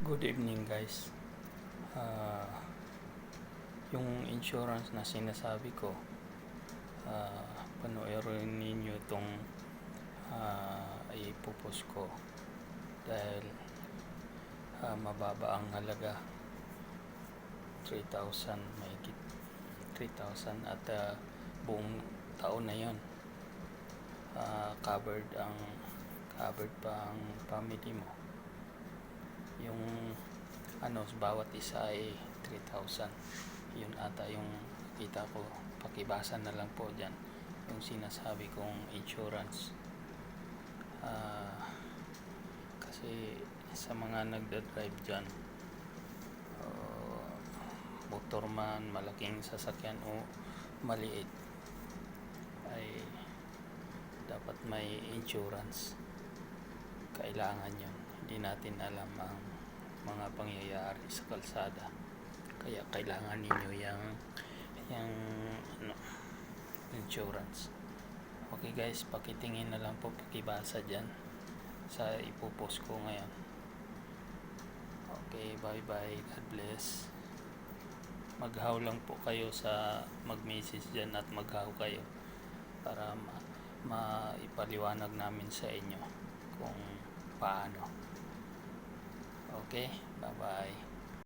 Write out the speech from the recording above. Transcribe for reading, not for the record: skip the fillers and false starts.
Good evening guys. Ah, yung insurance na sinasabi ko, panoorin ninyo itong ipopost ko dahil mababa ang halaga, 3,000 mahigit 3,000 at buong taon na yon. Covered pa ang family mo. Yung sa bawat isa ay 3,000. Yun ata yung kita ko. Pakibasa na lang po dyan yung sinasabi kong insurance. Kasi sa mga nagdadrive dyan, motor man, malaking sasakyan o maliit, ay dapat may insurance. Kailangan yun. Hindi natin alam ang mga pangyayari sa kalsada, kaya kailangan ninyo yung insurance. Okay guys, pakitingin na lang po, pakibasa dyan sa ipopost ko ngayon. Okay, bye bye, God bless. Maghaw lang po kayo sa mag-message dyan at maghaw kayo para maipaliwanag namin sa inyo kung paano. Okay, bye bye.